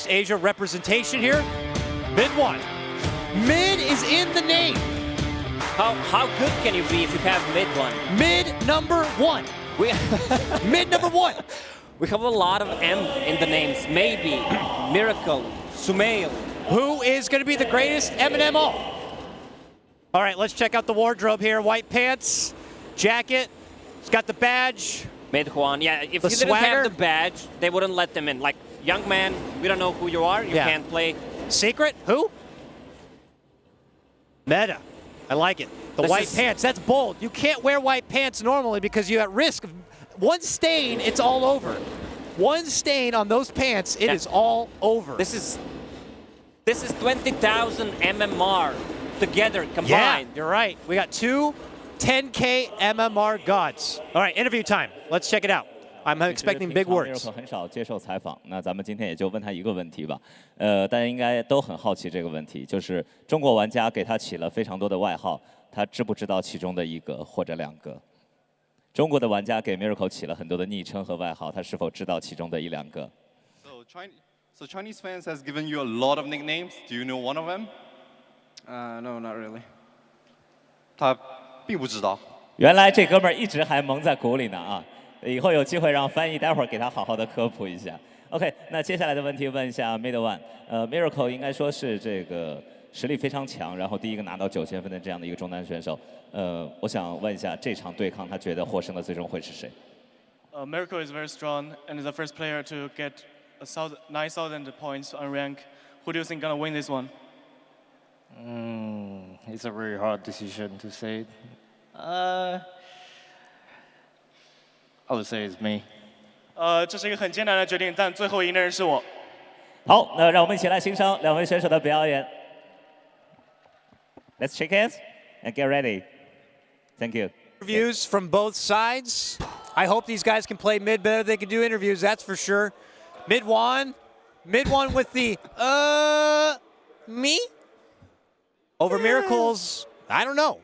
Asia representation here. MidOne. Mid is in the name. How good can you be if you have MidOne? Mid number one. Mid number one. We have a lot of M in the names. Maybe, Miracle, Sumail. Who is going to be the greatest M&M all? All right, let's check out the wardrobe here. White pants, jacket. It's got the badge. MidOne, yeah, if The you didn't swagger? have the badge, they wouldn't let them in. Like, young man, we don't know who you are, you can't play. Secret? Who? Meta. I like it. The white pants, that's bold. You can't wear white pants normally because you're at risk of one stain, it's all over. One stain on those pants, it is all over. This is 20,000 MMR together, combined. Yeah, you're right. We got two 10K MMR gods. All right, interview time. Let's check it out. I'm expecting big words. Miracle 很少接受采访，那咱们今天也就问他一个问题吧。大家应该都很好奇这个问题，就是中国玩家给他起了非常多的外号，他知不知道其中的一个或者两个？中国的玩家给 Miracle 起了很多的昵称和外号，他是否知道其中的一两个？ So Chinese fans has given you a lot of nicknames. Do you know one of them? No, not really. 他并不知道。原来这哥们儿一直还蒙在鼓里呢啊！以后有机会让翻译待会儿给他好好的科普一下。OK， 那接下来的问题问一下 MidOne， Miracle 应该说是这个实力非常强，然后第一个拿到9000分的这样的一个中单选手。我想问一下这场对抗他觉得获胜的最终会是谁？Miracle is very strong and is the first player to get 9,000 points on rank. Who do you think gonna win this one? It's a very hard decision to say. I would say it's me. 这是一个很艰难的决定，但最后赢的人是我。好，那让我们一起来欣赏两位选手的表演。Let's shake hands and get ready. Thank you. Interviews from both sides. I hope these guys can play mid better. They can do interviews, that's for sure. MidOne with the me over Miracle's. I don't know.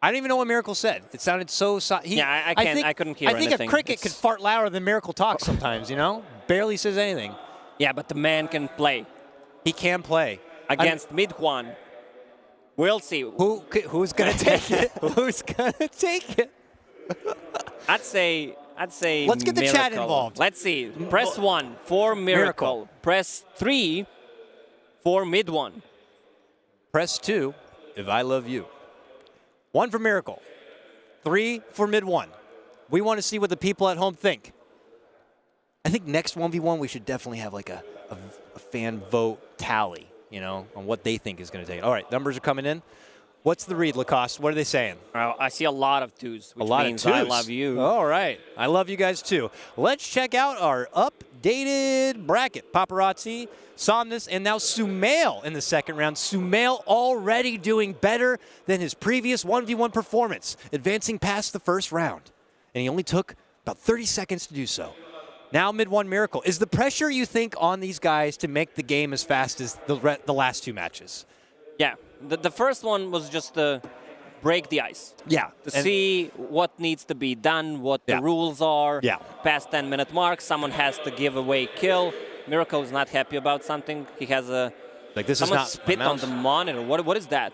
I don't even know what Miracle said. It sounded so. I couldn't hear anything. I think a cricket could fart louder than Miracle talks sometimes. You know, barely says anything. Yeah, but the man can play. He can play against MidOne. We'll see. Who's gonna take it? Who's gonna take it? I'd say. Let's get the Miracle. chat involved. Let's see. Press 1 for Miracle. Press 3 for MidOne. Press 2 if I love you. 1 for Miracle. 3 for MidOne. We want to see what the people at home think. I think next 1v1 we should definitely have like a fan vote tally, you know, on what they think is going to take it. All right, numbers are coming in. What's the read, Lacoste? What are they saying? I see a lot of 2s, which means of 2s. I love you. All right. I love you guys too. Let's check out our updated bracket. Paparazzi, Somnus, and now Sumail in the second round. Sumail already doing better than his previous 1v1 performance, advancing past the first round. And he only took about 30 seconds to do so. Now MidOne Miracle. Is the pressure, you think, on these guys to make the game as fast as the last 2 matches? Yeah. The first one was just to break the ice. Yeah. To see what needs to be done, what the rules are. Yeah. Past 10-minute mark, someone has to give away kill. Miracle is not happy about something. He has a someone spit on the monitor. What is that?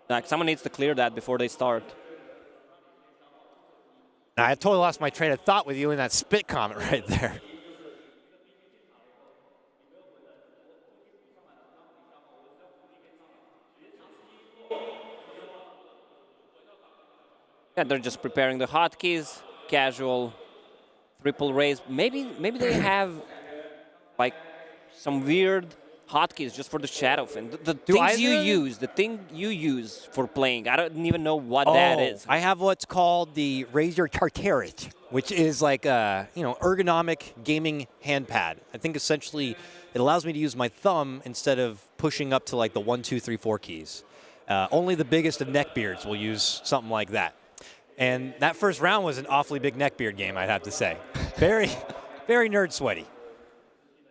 Like someone needs to clear that before they start. I totally lost my train of thought with you in that spit comment right there. Yeah, they're just preparing the hotkeys, casual, triple raise. Maybe they have like some weird hotkeys just for the shadow fin. The thing you use for playing. I don't even know what that is. I have what's called the Razer Tartaret, which is like a ergonomic gaming handpad. I think essentially it allows me to use my thumb instead of pushing up to like the 1, 2, 3, 4 keys. Only the biggest of neckbeards will use something like that. And that first round was an awfully big neckbeard game, I'd have to say. Very, very nerd sweaty.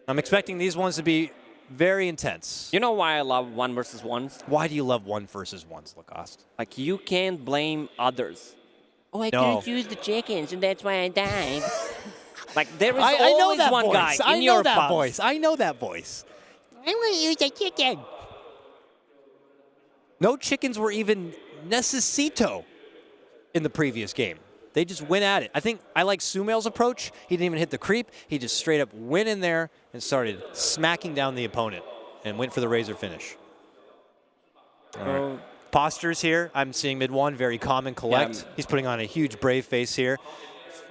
I'm expecting these ones to be very intense. You know why I love 1 versus 1s? Why do you love 1 versus 1s, Lacoste? Like, you can't blame others. Oh, I couldn't use the chickens, and that's why I died. Like there is I know always that one voice. guy I in know your that pubs. voice. I know that voice. I want to use a chicken. No chickens were even necesito in the previous game. They just went at it. I think I like Sumail's approach. He didn't even hit the creep. He just straight up went in there and started smacking down the opponent and went for the razor finish. All right. Postures here. I'm seeing MidOne very calm and collect. Yeah. He's putting on a huge brave face here.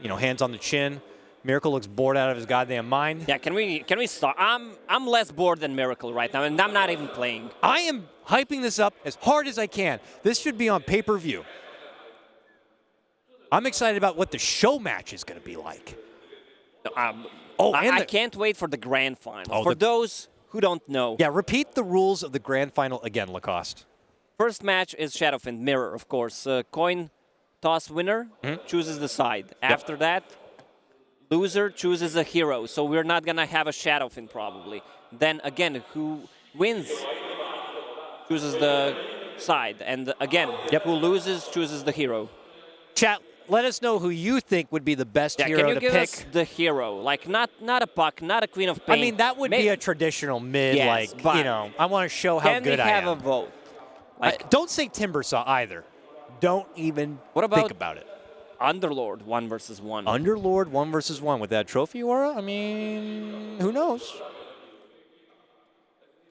You know, hands on the chin. Miracle looks bored out of his goddamn mind. Yeah, can we start? I'm less bored than Miracle right now, and I'm not even playing. I am hyping this up as hard as I can. This should be on pay-per-view. I'm excited about what the show match is going to be like. I can't wait for the grand final. For those who don't know. Yeah, repeat the rules of the grand final again, Lacoste. First match is Shadowfiend Mirror, of course. Coin toss winner chooses the side. After that, loser chooses a hero. So we're not going to have a Shadowfiend probably. Then again, who wins chooses the side. And again, who loses chooses the hero. Chat, let us know who you think would be the best hero can you to give pick. us the hero? Like not a Puck, not a Queen of Pain. I mean, that would be a traditional mid, Yes, like, but you know, I want to show how good I am. Can we have a vote? Like, don't say Timbersaw either. Don't even think about it. Underlord 1 versus 1? Underlord 1 versus 1 with that trophy aura? I mean, who knows?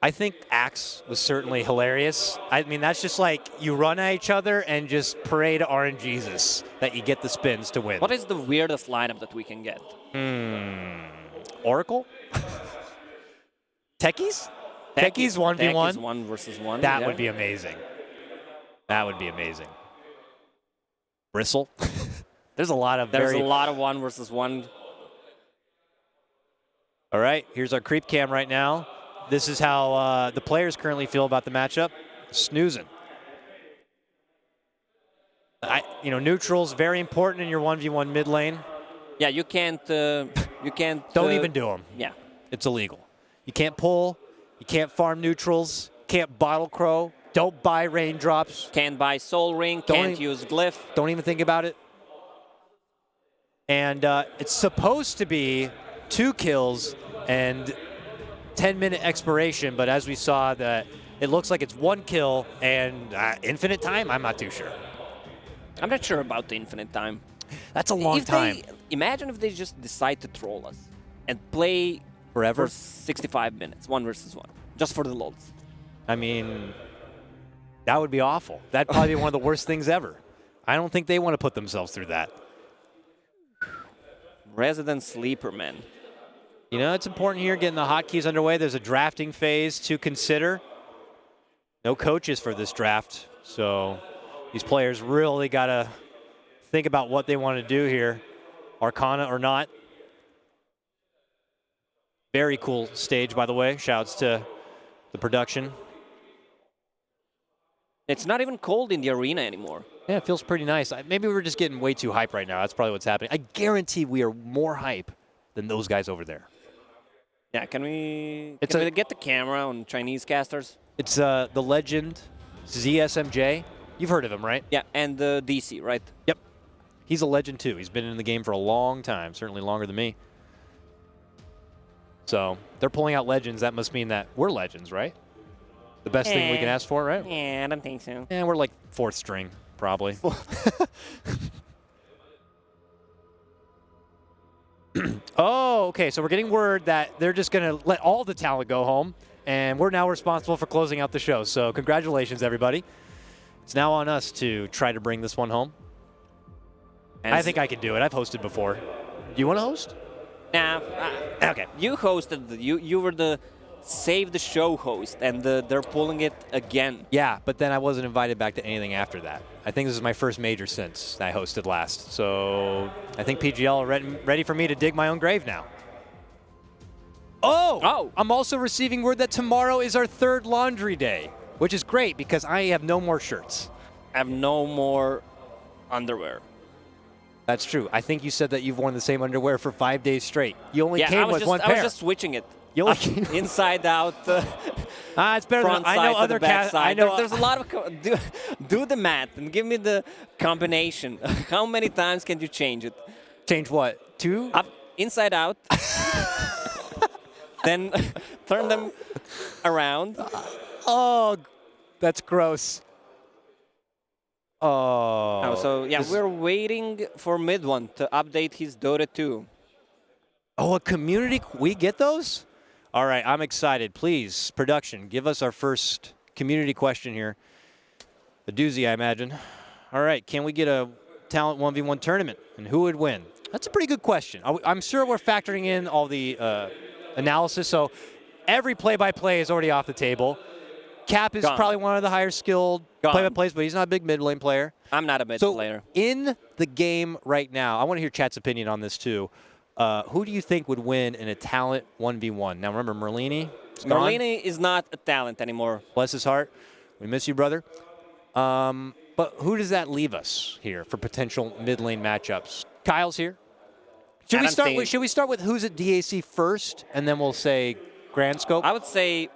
I think Axe was certainly hilarious. I mean, that's just like you run at each other and just pray to RNGesus that you get the spins to win. What is the weirdest lineup that we can get? Oracle? Techies? Techies 1v1? Techies 1 versus 1. That would be amazing. That would be amazing. Bristle? There's a lot of There's a lot of 1 versus 1. All right, here's our creep cam right now. This is how the players currently feel about the matchup. Snoozing. Neutral's very important in your 1v1 mid lane. Yeah, you can't. Don't even do them. Yeah, it's illegal. You can't pull. You can't farm neutrals. Can't bottle crow. Don't buy raindrops. Can't buy Soul Ring. Can't use Glyph. Don't even think about it. And it's supposed to be 2 kills and 10-minute expiration, but as we saw, that it looks like it's 1 kill and infinite time. I'm not too sure. I'm not sure about the infinite time. That's a long time. Imagine if they just decide to troll us and play forever for 65 minutes, 1 versus 1, just for the lulz. I mean, that would be awful. That'd probably be one of the worst things ever. I don't think they want to put themselves through that. Resident Sleeper, man. You know, it's important here getting the hotkeys underway. There's a drafting phase to consider. No coaches for this draft, so these players really got to think about what they want to do here, Arcana or not. Very cool stage, by the way. Shouts to the production. It's not even cold in the arena anymore. Yeah, it feels pretty nice. Maybe we're just getting way too hype right now. That's probably what's happening. I guarantee we are more hype than those guys over there. Yeah, can we get the camera on Chinese casters? It's the legend ZSMJ. You've heard of him, right? Yeah, and the DC, right? Yep. He's a legend, too. He's been in the game for a long time, certainly longer than me. So they're pulling out legends. That must mean that we're legends, right? The best thing we can ask for, right? Yeah, I don't think so. Yeah, we're like 4th string, probably. Oh, okay. So we're getting word that they're just going to let all the talent go home, and we're now responsible for closing out the show. So congratulations, everybody. It's now on us to try to bring this one home. And I think I can do it. I've hosted before. Do you want to host? Nah. Okay. You hosted. You were the Save the Show host, and they're pulling it again. Yeah, but then I wasn't invited back to anything after that. I think this is my first major since I hosted last. So I think PGL are ready for me to dig my own grave now. Oh! I'm also receiving word that tomorrow is our 3rd laundry day, which is great because I have no more shirts. I have no more underwear. That's true. I think you said that you've worn the same underwear for 5 days straight. You only came with one pair. I was just switching it. You only came inside out. It's better than I know other cats. I know there's a lot of do the math and give me the combination. How many times can you change it? Change what? 2? inside out, then turn them around. Oh, that's gross. Oh. So yeah, we're waiting for MidOne to update his Dota 2. Oh, a community? We get those? All right, I'm excited. Please, production, give us our first community question here. A doozy, I imagine. All right, can we get a talent 1v1 tournament, and who would win? That's a pretty good question. I'm sure we're factoring in all the analysis, so every play-by-play is already off the table. Cap is probably one of the higher skilled play-by-plays, but he's not a big mid lane player. I'm not a mid player. In the game right now, I want to hear chat's opinion on this too. Who do you think would win in a talent 1v1? Now remember, Merlini is not a talent anymore. Bless his heart. We miss you, brother. But who does that leave us here for potential mid lane matchups? Kyle's here. Should we start with who's at DAC first, and then we'll say grand scope? I would say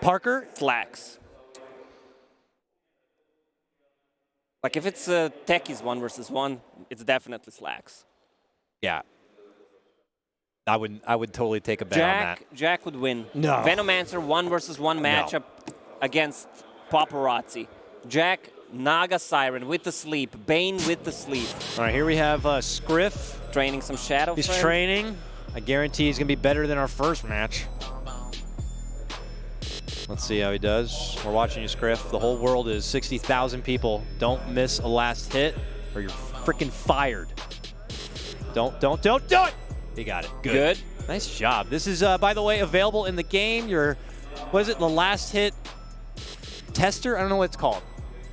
Parker? Slacks. Like if it's a techies 1v1, it's definitely Slacks. Yeah. I would totally take a bet on that. Jack would win. No. Venomancer 1v1 matchup against Paparazzi. Jack, Naga Siren with the sleep. Bane with the sleep. All right, here we have Scriff. Training some Shadow. He's training. I guarantee he's going to be better than our first match. Let's see how he does. We're watching you, Scriff. The whole world is 60,000 people. Don't miss a last hit or you're freaking fired. Don't do it! He got it. Good. Nice job. This is, by the way, available in the game. What is it, the last hit tester? I don't know what it's called.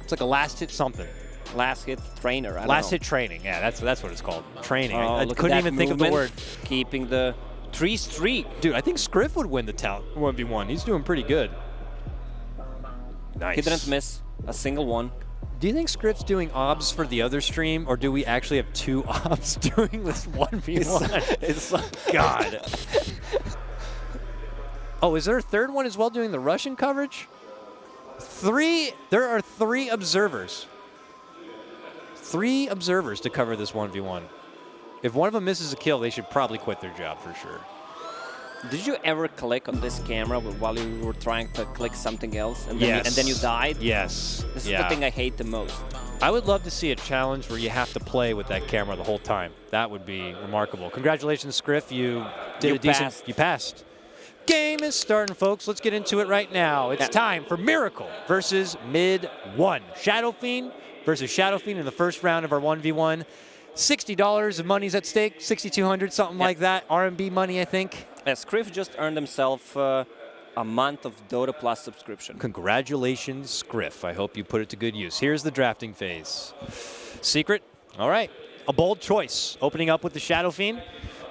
It's like a last hit something. Last hit trainer. I don't know. Last hit training. Yeah, that's what it's called. Training. Oh, I couldn't even think of the word. Keeping the 3 streak. Dude, I think Scriff would win the talent 1v1. He's doing pretty good. Nice. He didn't miss a single one. Do you think Scriff's doing obs for the other stream, or do we actually have 2 obs doing this 1v1? God. Oh, is there a third one as well doing the Russian coverage? There are 3 observers. 3 observers to cover this 1v1. If one of them misses a kill, they should probably quit their job for sure. Did you ever click on this camera while you were trying to click something else and then you died? Yes. This is the thing I hate the most. I would love to see a challenge where you have to play with that camera the whole time. That would be remarkable. Congratulations, Scriff. You did a decent. You passed. Game is starting, folks. Let's get into it right now. It's time for Miracle versus MidOne. Shadow Fiend versus Shadow Fiend in the first round of our 1v1. $60 of money's at stake, 6,200, something like that. RMB money, I think. Scriff just earned himself a month of Dota Plus subscription. Congratulations, Scriff. I hope you put it to good use. Here's the drafting phase. Secret. All right. A bold choice. Opening up with the Shadow Fiend.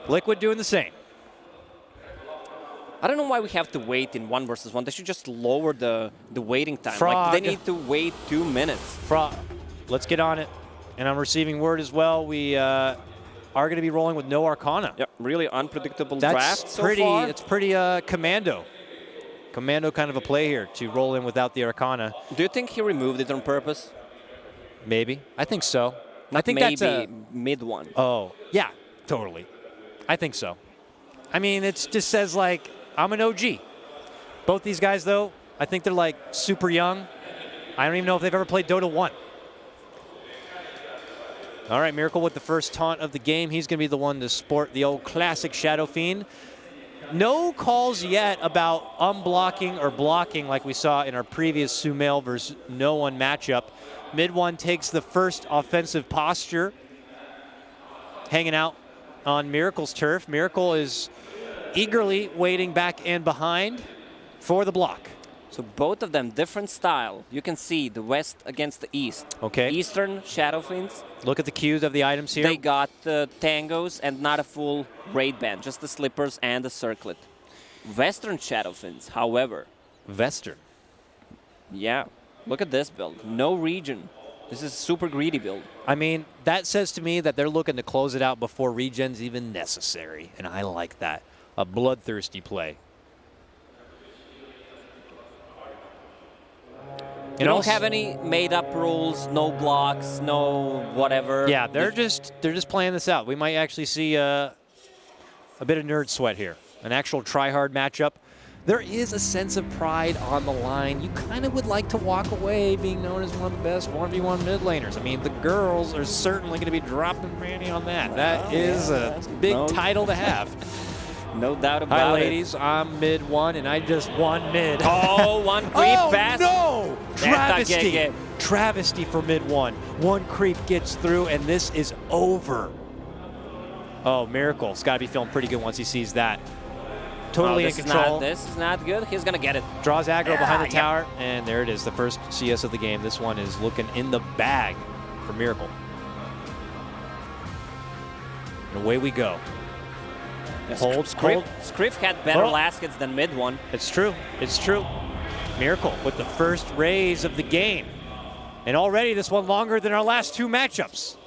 Liquid doing the same. I don't know why we have to wait in 1v1. They should just lower the waiting time. Frog. Like they need to wait 2 minutes. Frog. Let's get on it. And I'm receiving word as well. We are going to be rolling with no Arcana. Yep, really unpredictable draft so pretty, far. It's pretty commando. Commando kind of a play here to roll in without the Arcana. Do you think he removed it on purpose? Maybe. I think so. Not I think maybe, that's MidOne. Oh, yeah, totally. I think so. I mean, it just says, like, I'm an OG. Both these guys, though, I think they're, like, super young. I don't even know if they've ever played Dota 1. All right, Miracle with the first taunt of the game. He's going to be the one to sport the old classic Shadow Fiend. No calls yet about unblocking or blocking like we saw in our previous Sumail versus MidOne matchup. MidOne takes the first offensive posture, hanging out on Miracle's turf. Miracle is eagerly waiting back and behind for the block. So both of them, different style. You can see the West against the East. Okay. Eastern Shadow Fiends. Look at the cues of the items here. They got the tangos and not a full raid band, just the slippers and the circlet. Western Shadow Fiends, however. Western. Yeah. Look at this build. No region. This is a super greedy build. I mean, that says to me that they're looking to close it out before regen's even necessary, and I like that. A bloodthirsty play. You don't have any made-up rules, no blocks, no whatever. Yeah, they're just playing this out. We might actually see a bit of nerd sweat here, an actual try-hard matchup. There is a sense of pride on the line. You kind of would like to walk away being known as one of the best 1v1 mid laners. I mean, the girls are certainly going to be dropping Manny on that. That is a big title to have. No doubt about Hi, it. ladies. I'm MidOne, and I just won mid. Oh, one creep pass. No! Travesty. Get. Travesty for MidOne. One creep gets through, and this is over. Oh, Miracle's got to be feeling pretty good once he sees that. Totally in control. This is not good. He's going to get it. Draws aggro behind the tower, and there it is, the first CS of the game. This one is looking in the bag for Miracle. And away we go. Hold. Scriff had better last hits than MidOne. It's true. It's true. Miracle with the first raise of the game. And already this one longer than our last two matchups.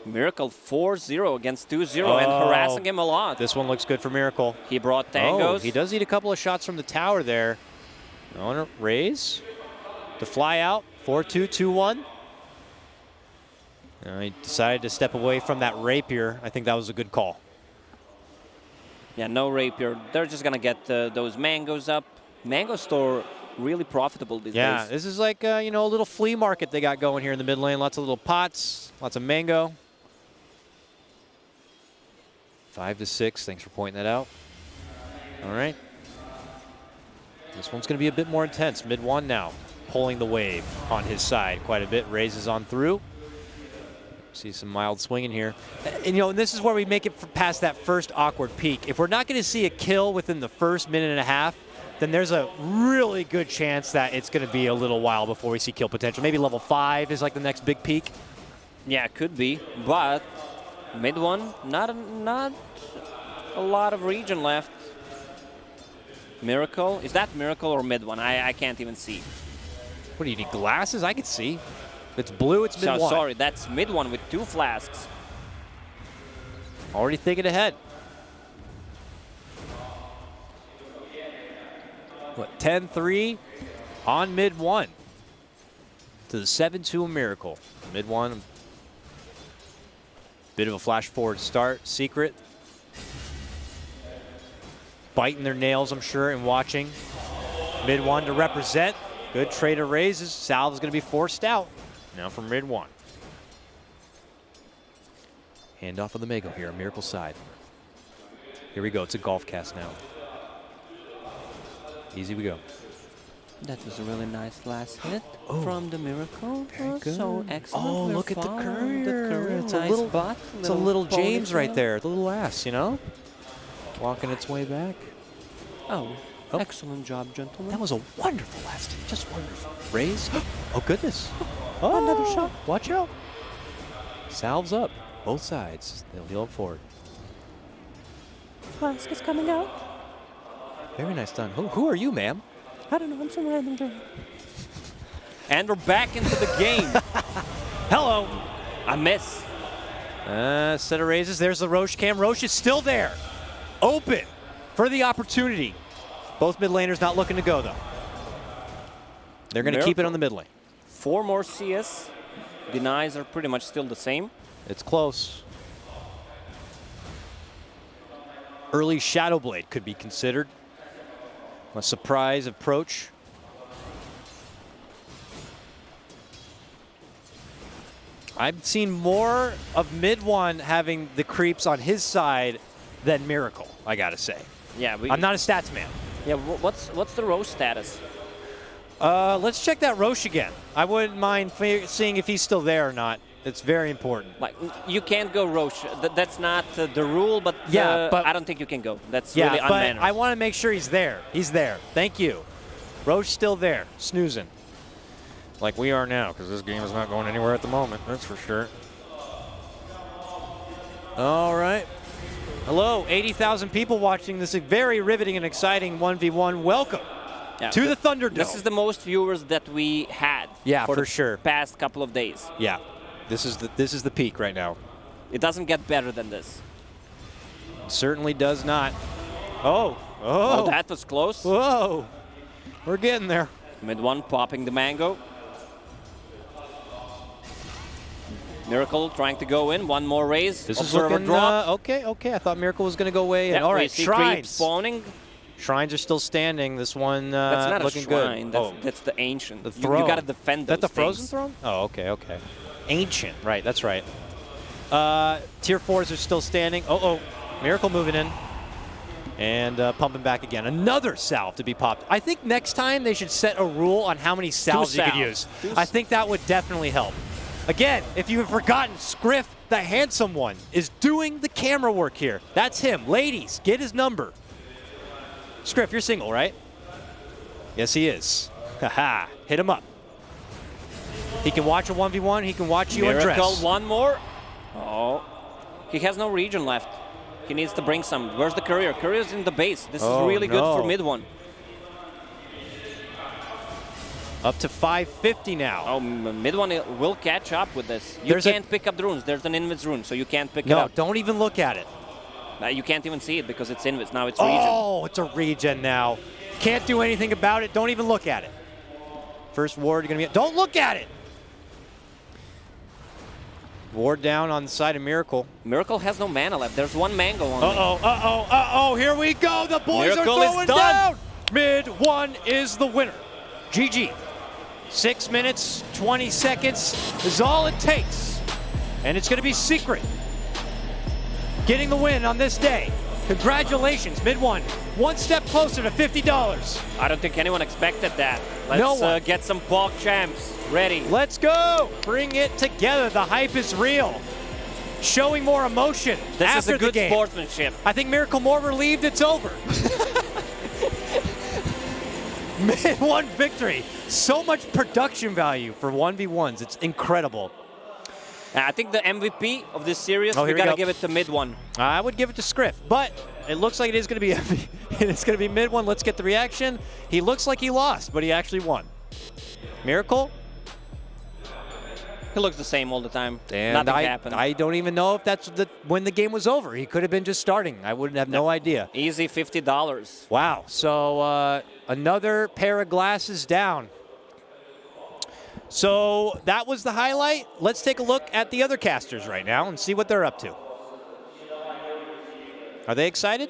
Miracle 4-0 against 2-0 and harassing him a lot. This one looks good for Miracle. He brought tangos. Oh, he does need a couple of shots from the tower there. On a raise to fly out. 4-2, 2-1. He decided to step away from that rapier. I think that was a good call. Yeah, no rapier. They're just going to get those mangoes up. Mango store really profitable these days. Yeah, this is like, you know, a little flea market they got going here in the mid lane. Lots of little pots, lots of mango. 5-6, thanks for pointing that out. All right. This one's going to be a bit more intense. MidOne now pulling the wave on his side quite a bit. Raises on through. See some mild swinging here. And, you know, this is where we make it past that first awkward peak. If we're not going to see a kill within the first minute and a half, then there's a really good chance that it's going to be a little while before we see kill potential. Maybe level 5 is like the next big peak. Yeah, it could be. But MidOne, not a lot of region left. Miracle. Is that Miracle or MidOne? I can't even see. What do you need, glasses? I can see. It's blue, it's MidOne. So, sorry, that's MidOne with 2 flasks. Already thinking ahead. What, 10-3 on MidOne to the 7-2 Miracle. MidOne, bit of a flash forward start. Secret biting their nails, I'm sure, and watching. MidOne to represent. Good trade of raises. Salve is going to be forced out. Now from MidOne. Handoff of the Mago here on Miracle side. Here we go. It's a golf cast now. Easy we go. That was a really nice last hit from the Miracle. Very good. So excellent. Oh, look at the courier. It's nice a little, butt, it's a little James ponytail. right there. The little ass, you know? Walking its way back. Oh, excellent job, gentlemen. That was a wonderful last hit. Just wonderful. Raise. Oh, goodness. Oh, another shot. Watch out. Salves up. Both sides. They'll heal up forward. Flask is coming out. Very nice done. Who are you, ma'am? I don't know. I'm some random girl. And we're back into the game. Hello. A miss. Set of raises. There's the Roche cam. Roche is still there. Open for the opportunity. Both mid laners not looking to go, though. They're going to keep it on the mid lane. 4 more CS. Denies are pretty much still the same. It's close. Early Shadow Blade could be considered. A surprise approach. I've seen more of MidOne having the creeps on his side than Miracle, I gotta say. Yeah, I'm not a stats man. Yeah, what's the Roche status? Let's check that Roche again. I wouldn't mind seeing if he's still there or not. It's very important. Like, you can't go Roche. That's not the rule, but, but I don't think you can go. That's really but unmannered. I want to make sure he's there. He's there. Thank you. Roche still there, snoozing. Like we are now, because this game is not going anywhere at the moment, that's for sure. All right. Hello, 80,000 people watching this very riveting and exciting 1v1. Welcome to the Thunderdome. This is the most viewers that we had for the sure. past couple of days. Yeah, this is the peak right now. It doesn't get better than this. Certainly does not. Oh, Oh, that was close. Whoa. We're getting there. MidOne popping the mango. Miracle trying to go in. One more raise. This is Observer looking, drop. okay. I thought Miracle was going to go away. Yeah, And all we right, see Shrines. creep spawning. Shrines are still standing. This one That's not looking a shrine. good. That's the ancient. The You throne. got to defend Is that those the frozen things. throne? Oh, okay. Ancient, right, that's right. Tier 4s are still standing. Miracle moving in. And pumping back again. Another salve to be popped. I think next time they should set a rule on how many salves you could use. I think that would definitely help. Again, if you have forgotten, Scriff, the handsome one, is doing the camera work here. That's him. Ladies, get his number. Scriff, you're single, right? Yes, he is. Haha, hit him up. He can watch a 1v1. He can watch you Miracle, undress. one more. Oh, he has no region left. He needs to bring some. Where's the courier? Courier's in the base. This is really good for MidOne. Up to 550 now. Oh, MidOne will catch up with this. You can't pick up the runes. There's an Invis rune, so you can't pick it up. No, don't even look at it. You can't even see it because it's Invis. Now it's regen. Oh, it's a regen now. Can't do anything about it. Don't even look at it. First ward going to be... Don't look at it! Ward down on the side of Miracle. Miracle has no mana left. There's one mango on Uh-oh, here we go. The boys Miracle are is throwing done. down. MidOne is the winner. GG. 6 minutes, 20 seconds is all it takes. And it's going to be Secret getting the win on this day. Congratulations, MidOne. One step closer to $50. I don't think anyone expected that. No Let's one. get some POG champs ready. Let's go. Bring it together. The hype is real. Showing more emotion This after is a the good game. sportsmanship. I think Miracle more relieved it's over. MidOne victory. So much production value for 1v1s. It's incredible. I think the MVP of this series, Oh, we here we gotta go. give it to MidOne. I would give it to Scriff, but it looks like it is going to be it's going to be MidOne. Let's get the reaction. He looks like he lost, but he actually won. Miracle. He looks the same all the time. And Nothing happened. I don't even know if that's when the game was over. He could have been just starting. I wouldn't have no idea. Easy $50. Wow. So another pair of glasses down. So that was the highlight. Let's take a look at the other casters right now and see what they're up to. Are they excited?